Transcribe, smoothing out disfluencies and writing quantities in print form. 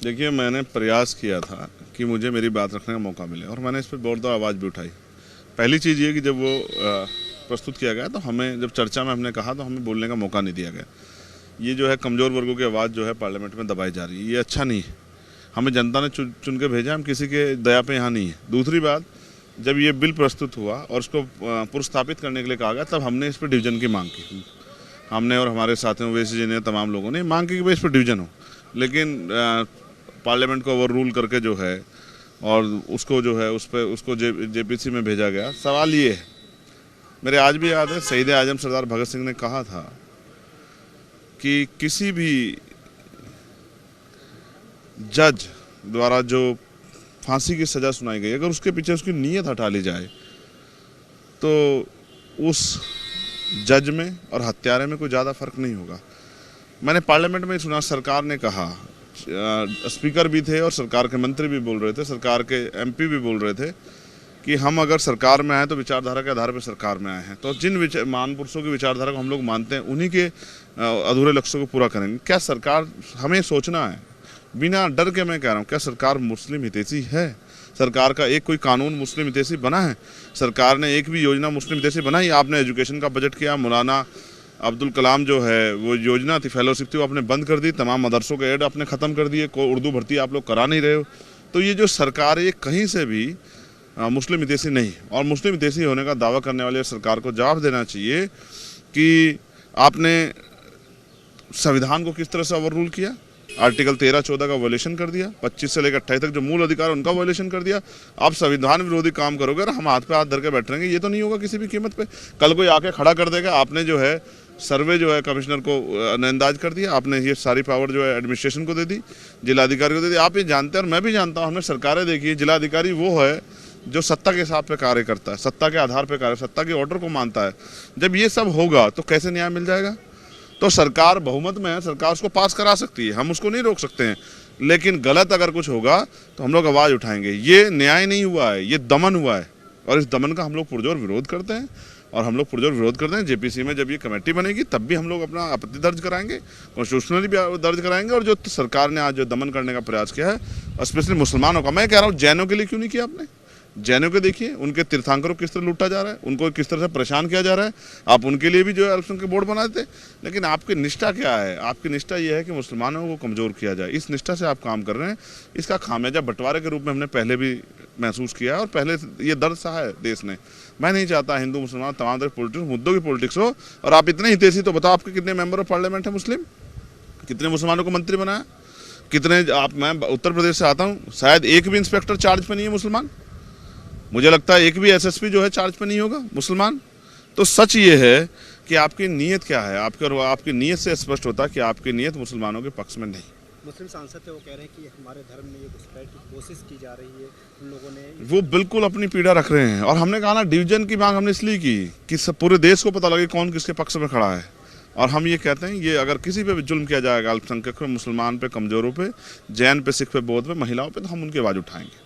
देखिए, मैंने प्रयास किया था कि मुझे मेरी बात रखने का मौका मिले और मैंने इस पर बहुत आवाज़ भी उठाई। पहली चीज़ ये कि जब वो प्रस्तुत किया गया तो हमें, जब चर्चा में हमने कहा तो हमें बोलने का मौका नहीं दिया गया। ये जो है कमज़ोर वर्गों की आवाज़ जो है पार्लियामेंट में दबाई जा रही है, ये अच्छा नहीं है। हमें जनता ने चुन के भेजा, हम किसी के दया पे यहाँ नहीं है। दूसरी बात, जब ये बिल प्रस्तुत हुआ और उसको पुरस्थापित करने के लिए कहा गया, तब हमने इस पर डिवीज़न की मांग की। हमने और हमारे साथियों, ओवैसी जी ने, तमाम लोगों ने मांग की कि भाई इस पर डिवीज़न हो, लेकिन पार्लियामेंट को ओवर रूल करके जो है और उसको जो है उस पर उसको जेपीसी में भेजा गया। सवाल ये है, मेरे आज भी याद है, शहीद आजम सरदार भगत सिंह ने कहा था कि किसी भी जज द्वारा जो फांसी की सज़ा सुनाई गई, अगर उसके पीछे उसकी नीयत हटा ली जाए तो उस जज में और हत्यारे में कोई ज़्यादा फर्क नहीं होगा। मैंने पार्लियामेंट में सुना, सरकार ने कहा, स्पीकर भी थे और सरकार के मंत्री भी बोल रहे थे, सरकार के एमपी भी बोल रहे थे कि हम अगर सरकार में आए तो विचारधारा के आधार पर सरकार में आए हैं, तो जिन महान पुरुषों की विचारधारा को हम लोग मानते हैं उन्हीं के अधूरे लक्ष्यों को पूरा करेंगे। क्या सरकार, हमें सोचना है बिना डर के, मैं कह रहा हूँ, क्या सरकार मुस्लिम हितैषी है? सरकार का एक कोई कानून मुस्लिम हितैषी बना है? सरकार ने एक भी योजना मुस्लिम हितैषी बनाई? आपने एजुकेशन का बजट किया, मौलाना अब्दुल कलाम जो है वो योजना थी, फेलोशिप थी, वो आपने बंद कर दी। तमाम मदरसों के एड आपने ख़त्म कर दिए। को उर्दू भर्ती आप लोग करा नहीं रहे हो। तो ये जो सरकार है, ये कहीं से भी मुस्लिम हितैषी नहीं, और मुस्लिम हितैषी होने का दावा करने वाले सरकार को जवाब देना चाहिए कि आपने संविधान को किस तरह से ओवर रूल किया। आर्टिकल 13-14 का वायलेशन कर दिया, 25 से लेकर 28 तक जो मूल अधिकार उनका वायलेशन कर दिया। आप संविधान विरोधी काम करोगे और हम हाथ पे हाथ धर के बैठ रहेंगे, ये तो नहीं होगा किसी भी कीमत पे। कल कोई आके खड़ा कर देगा। आपने जो है सर्वे जो है कमिश्नर को नजरअंदाज कर दिया, आपने ये सारी पावर जो है एडमिनिस्ट्रेशन को दे दी, जिलाधिकारी को दे दी। आप ये जानते हैं और मैं भी जानता हूँ, हमने सरकारें देखी है, जिलाधिकारी वो है जो सत्ता के हिसाब पे कार्य करता है, सत्ता के आधार पर कार्य, सत्ता के ऑर्डर को मानता है। जब ये सब होगा तो कैसे न्याय मिल जाएगा? तो सरकार बहुमत में है, सरकार उसको पास करा सकती है, हम उसको नहीं रोक सकते हैं, लेकिन गलत अगर कुछ होगा तो हम लोग आवाज़ उठाएंगे। ये न्याय नहीं हुआ है, ये दमन हुआ है, और इस दमन का हम लोग पुरजोर विरोध करते हैं। और हम लोग पुरजोर विरोध करते हैं। जेपीसी में जब ये कमेटी बनेगी तब भी हम लोग अपना आपत्ति दर्ज कराएंगे, कॉन्स्टिट्यूशनली भी दर्ज कराएंगे। और जो सरकार ने आज जो दमन करने का प्रयास किया है, स्पेशली मुसलमानों का, मैं कह रहा हूँ जैनों के लिए क्यों नहीं किया आपने? जैनों के देखिए, उनके तीर्थंकरों को किस तरह लूटा जा रहा है, उनको किस तरह से परेशान किया जा रहा है। आप उनके लिए भी जो है अल्पसंख्यक बोर्ड बना देते, लेकिन आपकी निष्ठा क्या है? आपकी निष्ठा ये है कि मुसलमानों को कमज़ोर किया जाए। इस निष्ठा से आप काम कर रहे हैं। इसका खामियाजा बंटवारे के रूप में हमने पहले भी महसूस किया है और पहले ये दर्द सहा है देश ने। मैं नहीं चाहता हिंदू मुसलमान तमाम तरह पॉलिटिक्स, मुद्दों की पॉलिटिक्स हो। और आप इतने हितैषी, तो बताओ आपके कितने मेंबर ऑफ पार्लियामेंट है मुस्लिम? कितने मुसलमानों को मंत्री बनाया? कितने आप, मैं उत्तर प्रदेश से आता हूँ, शायद एक भी इंस्पेक्टर चार्ज पे नहीं है मुसलमान। मुझे लगता है एक भी एसएसपी जो है चार्ज पे नहीं होगा मुसलमान। तो सच ये है कि आपकी नीयत क्या है, आपकी नीयत से स्पष्ट होता है कि आपकी नीयत मुसलमानों के पक्ष में नहीं। मुस्लिम सांसद थे, वो कह रहे हैं कि हमारे धर्म में ये घुसपैठ की कोशिश की जा रही है, उन लोगों ने, वो बिल्कुल अपनी पीड़ा रख रहे हैं। और हमने कहा ना, डिवीजन की मांग हमने इसलिए की कि सब पूरे देश को पता लगे कौन किसके पक्ष में खड़ा है। और हम ये कहते हैं, ये अगर किसी पे भी जुल्म किया जाएगा, अल्पसंख्यक पे, मुसलमान पे, कमजोरों पे, जैन पे, सिख पे, बौद्ध पे, महिलाओं पे, तो हम उनकी आवाज़ उठाएंगे।